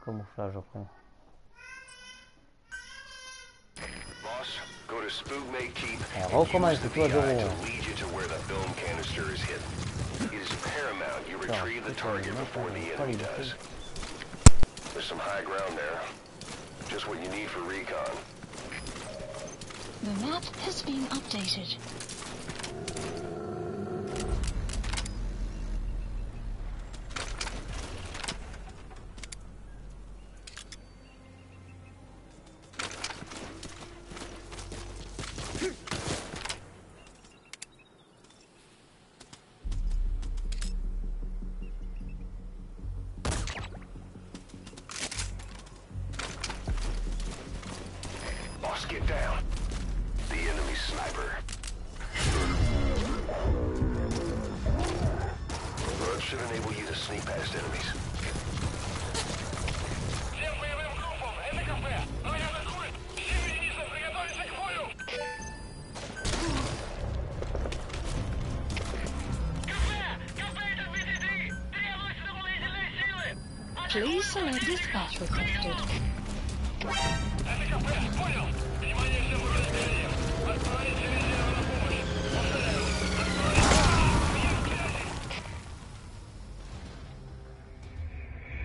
camuflajul acum. Boss, go to Spookmate Keep How and come I use the should do VI it? to lead you to where the film canister is hidden. It is paramount you retrieve the target before the enemy does. There's some high ground there. Just what you need for recon. The map has been updated. Boss, get down. The enemy sniper. That should enable you to sneak past enemies. Please select dispatch requested.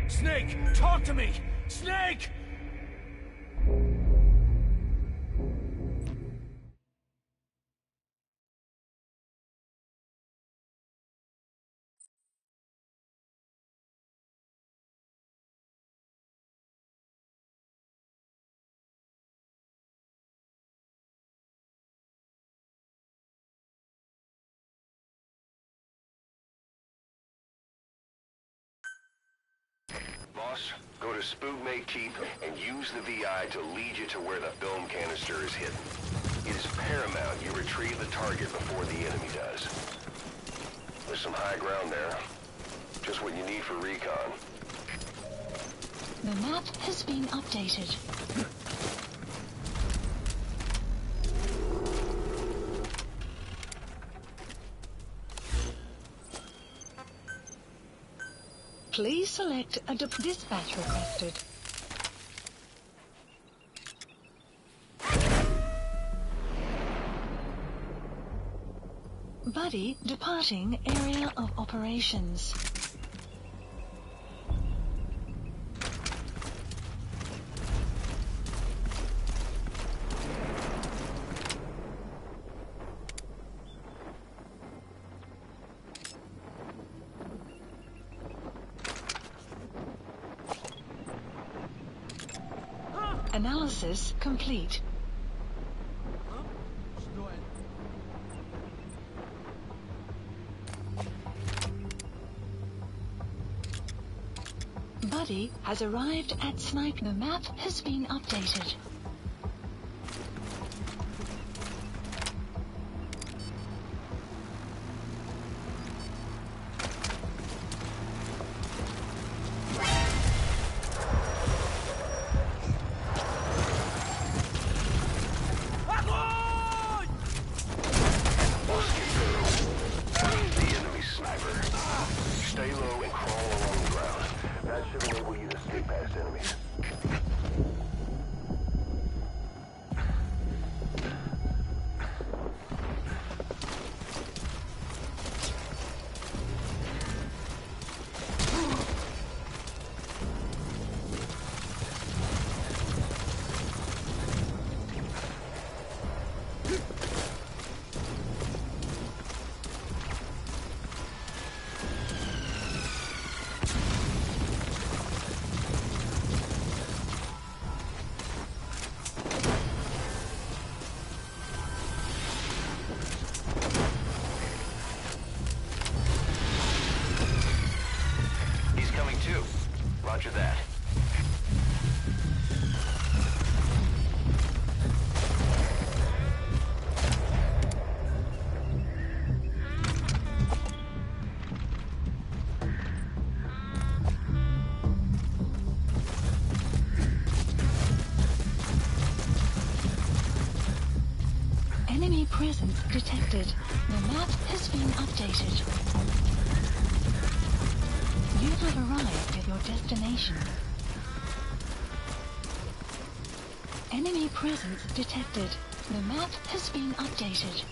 Snake, talk to me! Snake! Boss, go to Spookmate Keep and use the VI to lead you to where the film canister is hidden. It is paramount you retrieve the target before the enemy does. There's some high ground there. Just what you need for recon. The map has been updated. Please select a dispatch requested. Buddy departing area of operations. Analysis complete. Buddy has arrived at Snipe. The map has been updated. Stay low and crawl along the ground. That should enable you to sneak past enemies. Roger that. Enemy presence detected. The map has been updated. You have arrived at your destination. Enemy presence detected. The map has been updated.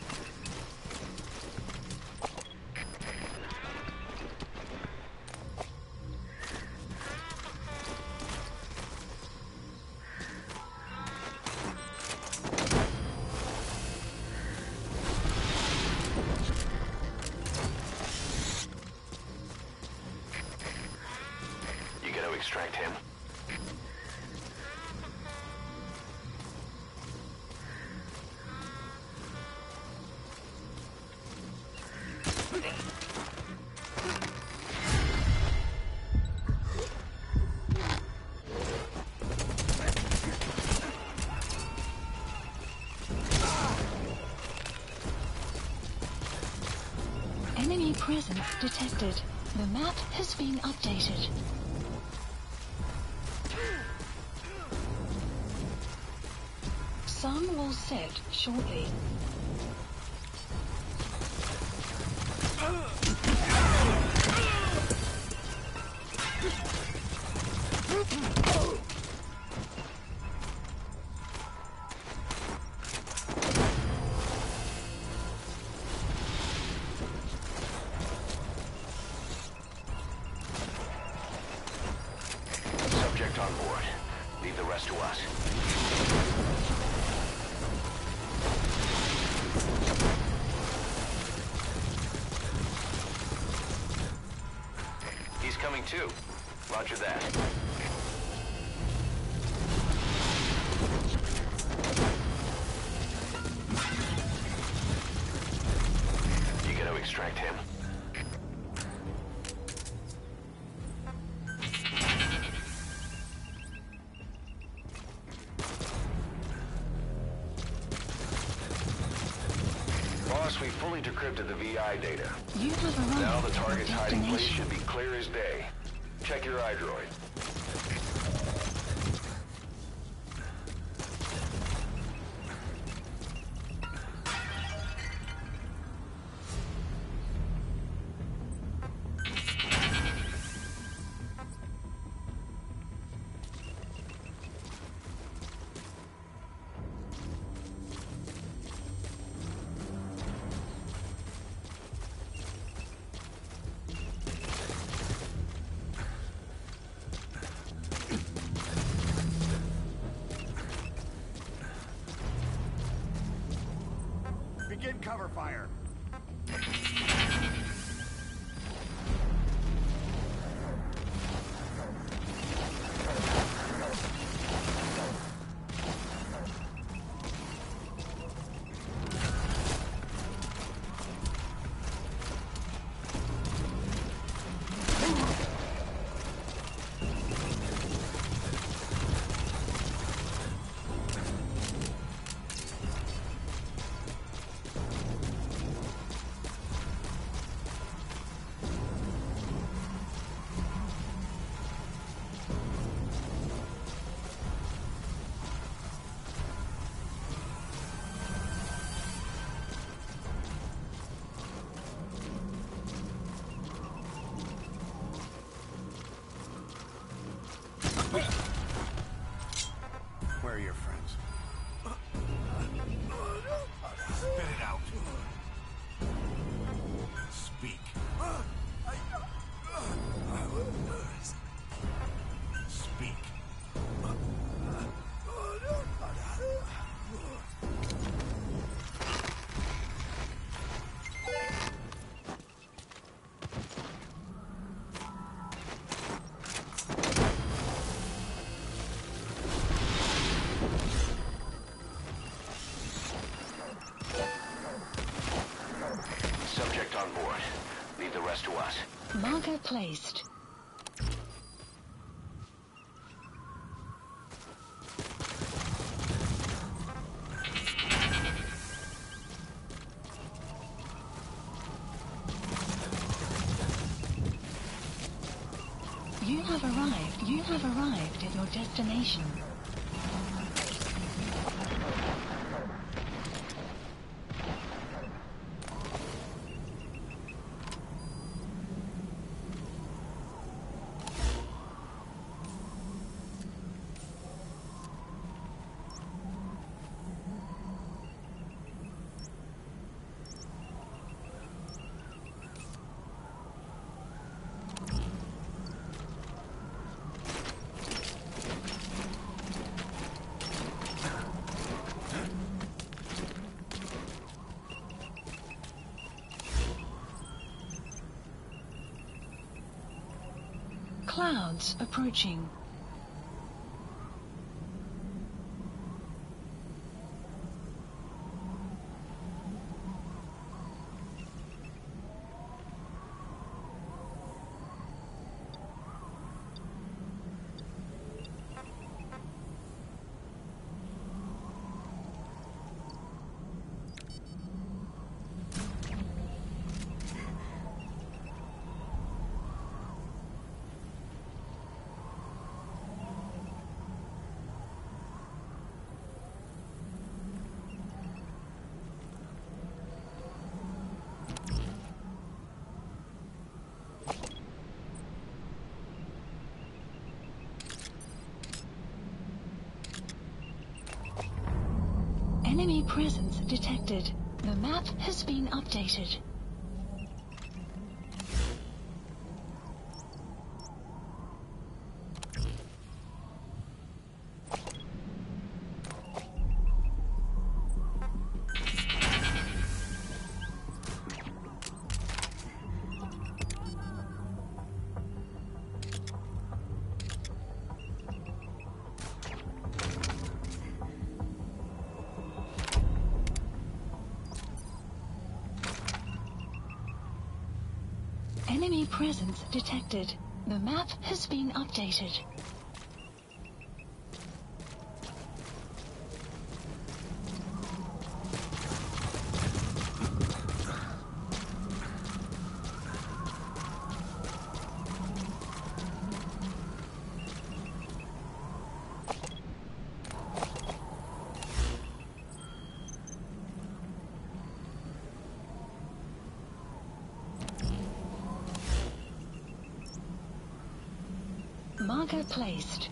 You gonna extract him? Enemy presence detected. The map has been updated. Sun will set shortly. Subject on board. Leave the rest to us. He's coming too. Roger that. You gonna extract him? Boss, we fully decrypted the VI data. You have arrived Now the at your target's hiding place destination. should be clear as day. Check your iDroid. Begin cover fire. Where are your friends? Spit it out. Speak. Speak. Subject on board. Leave the rest to us. Marker placed. You have arrived at your destination. Clouds approaching. Enemy presence detected. The map has been updated. Enemy presence detected. The map has been updated. Marker placed.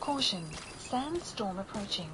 Caution, sandstorm approaching.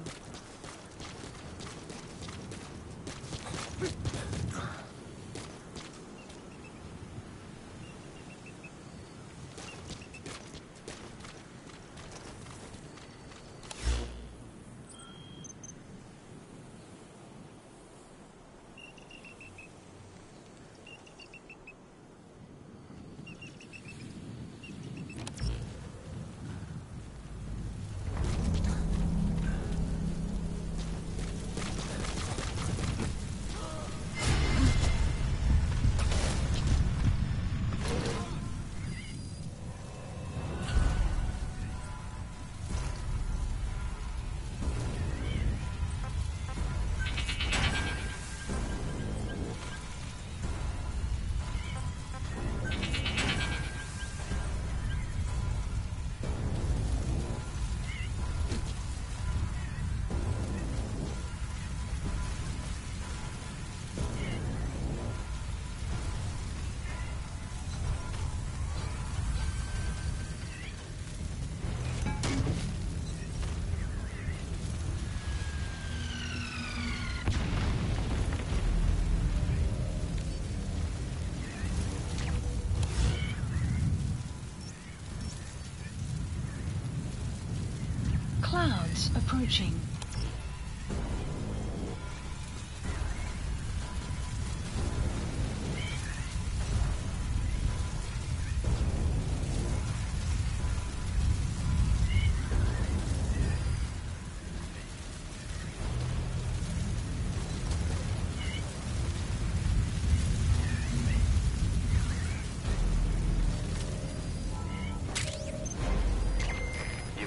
Gas approaching.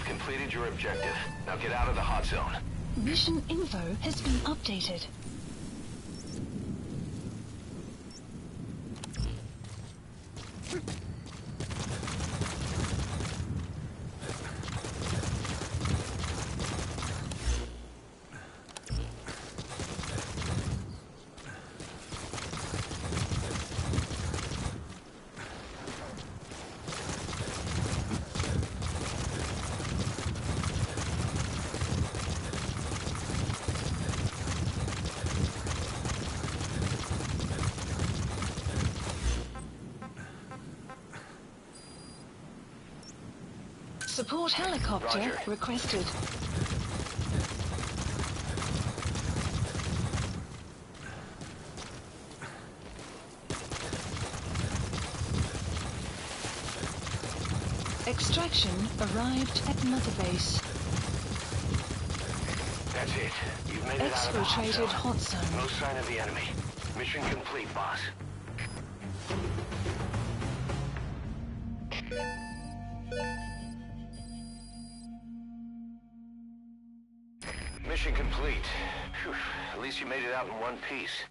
Completed your objective. Now get out of the hot zone. Mission info has been updated. Support helicopter Roger. requested. Extraction arrived at Mother Base. That's it. You've made it out of the Exfiltrated hot zone. hot zone. No sign of the enemy. Mission complete, boss. Mission complete. Phew. At least you made it out in one piece.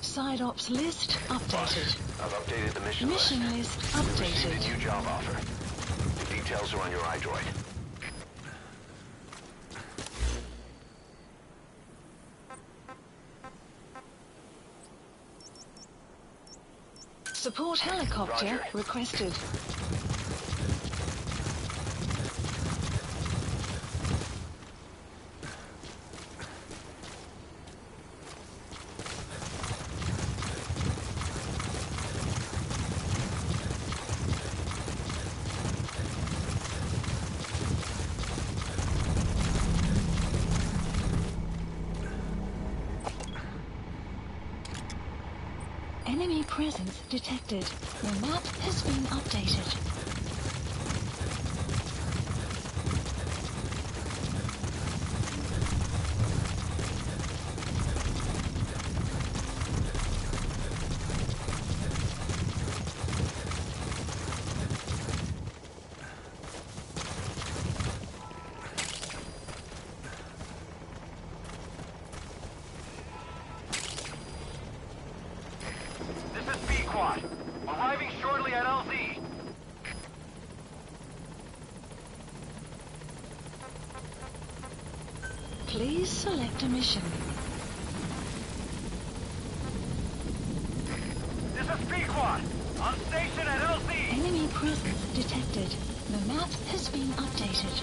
Side ops list updated. I've updated the mission Mission list. list You received updated. a new job offer. The details are on your iDroid. Support helicopter Roger. requested. Enemy presence detected. The map has been updated. This is B-Quad. Arriving shortly at LZ. Please select a mission. This is B-Quad. On station at LZ. Enemy presence detected. The map has been updated.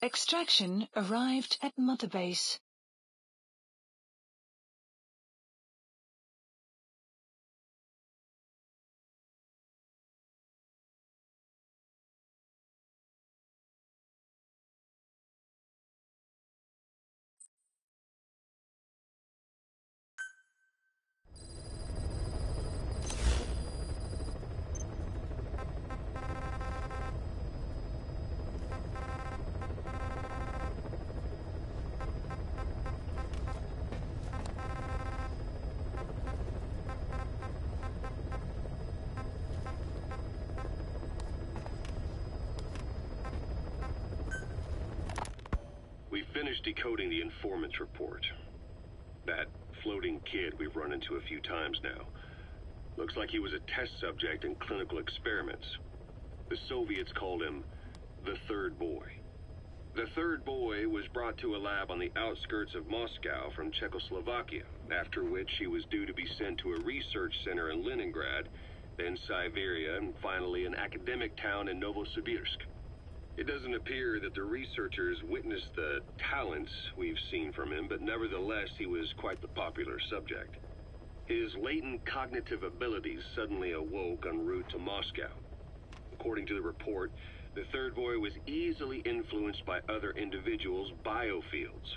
Extraction arrived at Mother Base. We finished decoding the informant's report. That floating kid we've run into a few times now. Looks like he was a test subject in clinical experiments. The Soviets called him the Third Boy. The Third Boy was brought to a lab on the outskirts of Moscow from Czechoslovakia, after which he was due to be sent to a research center in Leningrad, then Siberia, and finally an academic town in Novosibirsk. It doesn't appear that the researchers witnessed the talents we've seen from him, but nevertheless he was quite the popular subject. His latent cognitive abilities suddenly awoke en route to Moscow. According to the report, the Third Boy was easily influenced by other individuals' biofields.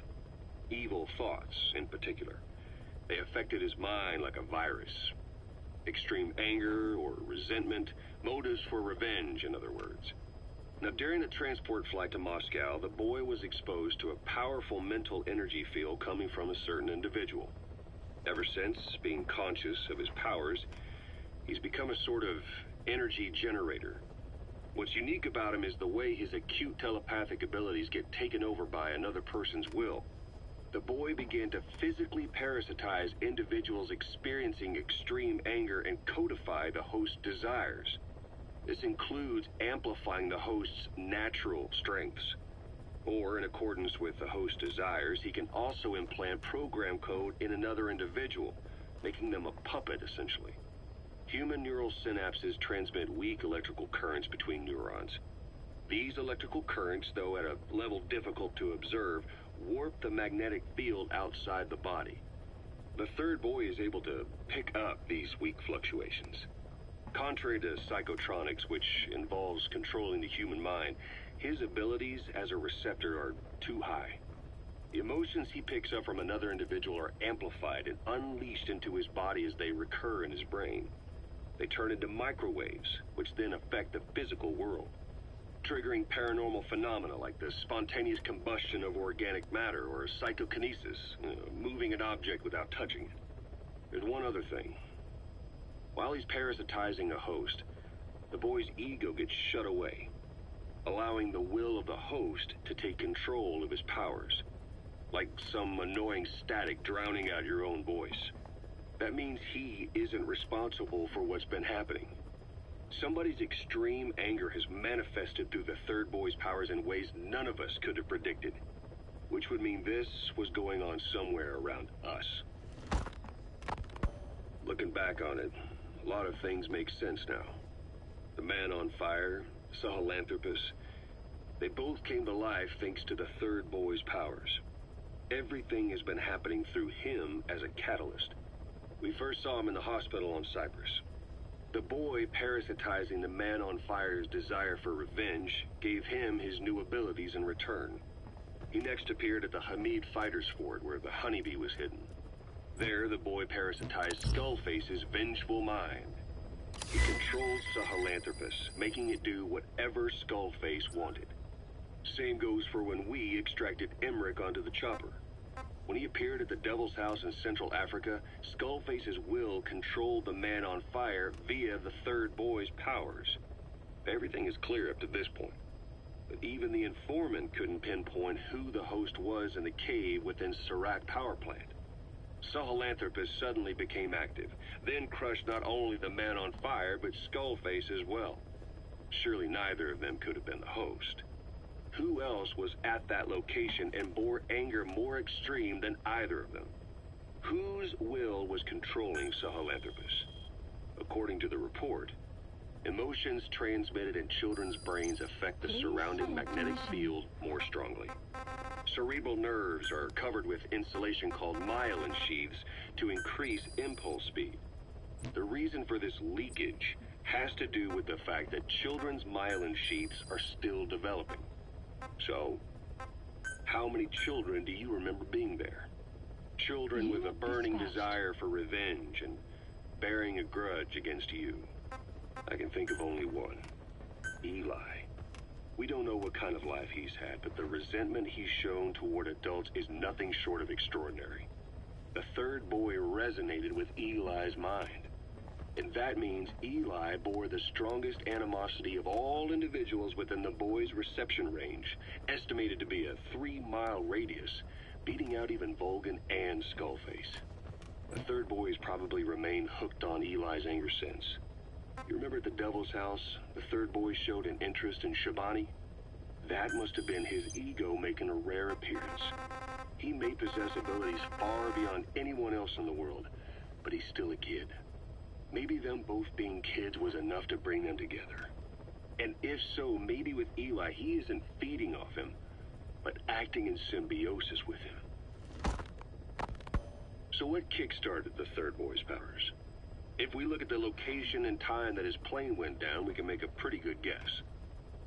Evil thoughts, in particular. They affected his mind like a virus. Extreme anger or resentment, motives for revenge, in other words. Now, during the transport flight to Moscow, the boy was exposed to a powerful mental energy field coming from a certain individual. Ever since, being conscious of his powers, he's become a sort of energy generator. What's unique about him is the way his acute telepathic abilities get taken over by another person's will. The boy began to physically parasitize individuals experiencing extreme anger and codify the host's desires. This includes amplifying the host's natural strengths. Or, in accordance with the host's desires, he can also implant program code in another individual, making them a puppet, essentially. Human neural synapses transmit weak electrical currents between neurons. These electrical currents, though at a level difficult to observe, warp the magnetic field outside the body. The Third Boy is able to pick up these weak fluctuations. Contrary to psychotronics, which involves controlling the human mind, his abilities as a receptor are too high. The emotions he picks up from another individual are amplified and unleashed into his body as they recur in his brain. They turn into microwaves, which then affect the physical world, triggering paranormal phenomena like the spontaneous combustion of organic matter or psychokinesis, moving an object without touching it. There's one other thing. While he's parasitizing a host, the boy's ego gets shut away, allowing the will of the host to take control of his powers, like some annoying static drowning out your own voice. That means he isn't responsible for what's been happening. Somebody's extreme anger has manifested through the Third Boy's powers in ways none of us could have predicted, which would mean this was going on somewhere around us. Looking back on it, a lot of things make sense now. The man on fire, Sahelanthropus, they both came to life thanks to the Third Boy's powers. Everything has been happening through him as a catalyst. We first saw him in the hospital on Cyprus. The boy parasitizing the man on fire's desire for revenge gave him his new abilities in return. He next appeared at the Hamid Fighter's Fort where the honeybee was hidden. There, the boy parasitized Skullface's vengeful mind. He controlled Sahelanthropus, making it do whatever Skullface wanted. Same goes for when we extracted Emmerich onto the chopper. When he appeared at the Devil's House in Central Africa, Skullface's will controlled the man on fire via the Third Boy's powers. Everything is clear up to this point. But even the informant couldn't pinpoint who the host was in the cave within Serac power plant. Sahelanthropus suddenly became active, then crushed not only the man on fire, but Skullface as well. Surely neither of them could have been the host. Who else was at that location and bore anger more extreme than either of them? Whose will was controlling Sahelanthropus? According to the report, Emotions transmitted in children's brains affect the surrounding magnetic field more strongly. Cerebral nerves are covered with insulation called myelin sheaths to increase impulse speed. The reason for this leakage has to do with the fact that children's myelin sheaths are still developing. So, how many children do you remember being there? Children with a burning desire for revenge and bearing a grudge against you. I can think of only one. Eli. We don't know what kind of life he's had, but the resentment he's shown toward adults is nothing short of extraordinary. The third boy resonated with Eli's mind. And that means Eli bore the strongest animosity of all individuals within the boy's reception range, estimated to be a 3-mile radius, beating out even Volgan and Skullface. The third boy has probably remained hooked on Eli's anger since. You remember at the Devil's House, the third boy showed an interest in Shabani? That must have been his ego making a rare appearance. He may possess abilities far beyond anyone else in the world, but he's still a kid. Maybe them both being kids was enough to bring them together. And if so, maybe with Eli, he isn't feeding off him, but acting in symbiosis with him. So what kick-started the third boy's powers? If we look at the location and time that his plane went down, we can make a pretty good guess.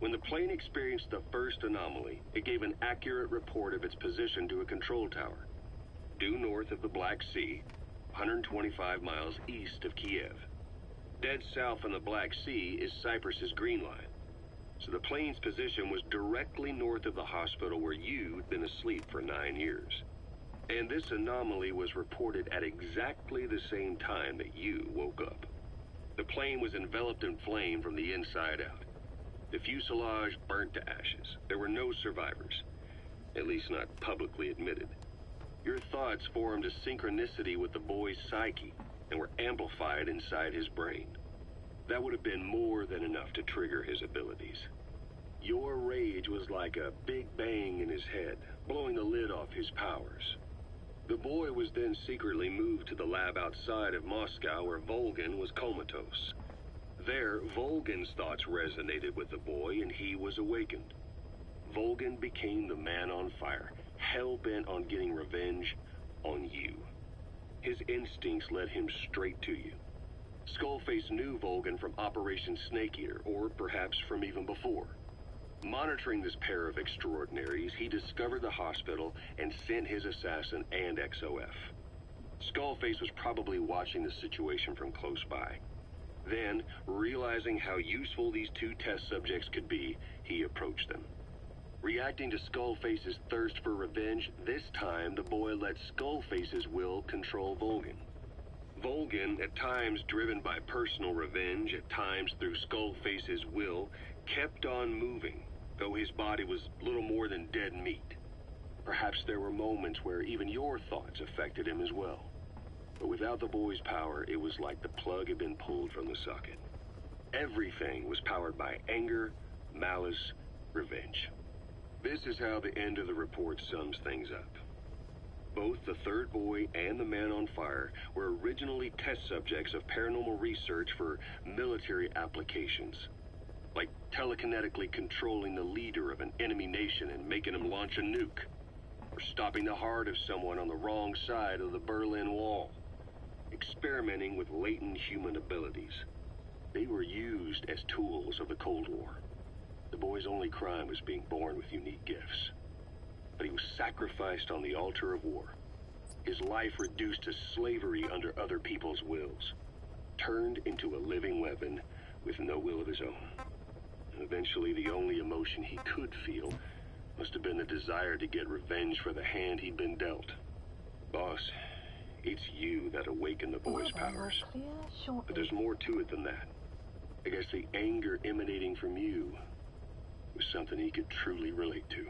When the plane experienced the first anomaly, it gave an accurate report of its position to a control tower, due north of the Black Sea, 125 miles east of Kiev. Dead south on the Black Sea is Cyprus's Green Line. So the plane's position was directly north of the hospital where you'd been asleep for 9 years. And this anomaly was reported at exactly the same time that you woke up. The plane was enveloped in flame from the inside out. The fuselage burnt to ashes. There were no survivors, at least not publicly admitted. Your thoughts formed a synchronicity with the boy's psyche and were amplified inside his brain. That would have been more than enough to trigger his abilities. Your rage was like a big bang in his head, blowing the lid off his powers. The boy was then secretly moved to the lab outside of Moscow where Volgan was comatose. There, Volgan's thoughts resonated with the boy and he was awakened. Volgan became the man on fire, hell-bent on getting revenge on you. His instincts led him straight to you. Skullface knew Volgan from Operation Snake Eater, or perhaps from even before. Monitoring this pair of extraordinaries, he discovered the hospital and sent his assassin and XOF. Skullface was probably watching the situation from close by. Then, realizing how useful these two test subjects could be, he approached them. Reacting to Skullface's thirst for revenge, this time the boy let Skullface's will control Volgan. Volgan, at times driven by personal revenge, at times through Skullface's will, kept on moving, though his body was little more than dead meat. Perhaps there were moments where even your thoughts affected him as well. But without the boy's power, it was like the plug had been pulled from the socket. Everything was powered by anger, malice, revenge. This is how the end of the report sums things up. Both the third boy and the man on fire were originally test subjects of paranormal research for military applications, like telekinetically controlling the leader of an enemy nation and making him launch a nuke, or stopping the heart of someone on the wrong side of the Berlin Wall, experimenting with latent human abilities. They were used as tools of the Cold War. The boy's only crime was being born with unique gifts. But he was sacrificed on the altar of war. His life reduced to slavery under other people's wills. Turned into a living weapon with no will of his own. And eventually the only emotion he could feel must have been the desire to get revenge for the hand he'd been dealt. Boss, it's you that awakened the boy's powers. But there's more to it than that. I guess the anger emanating from you was something he could truly relate to.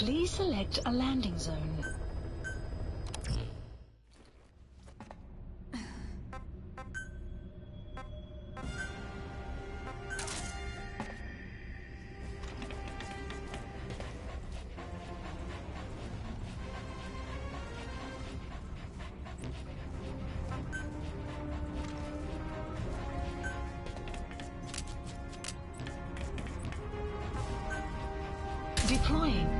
Please select a landing zone. Deploying.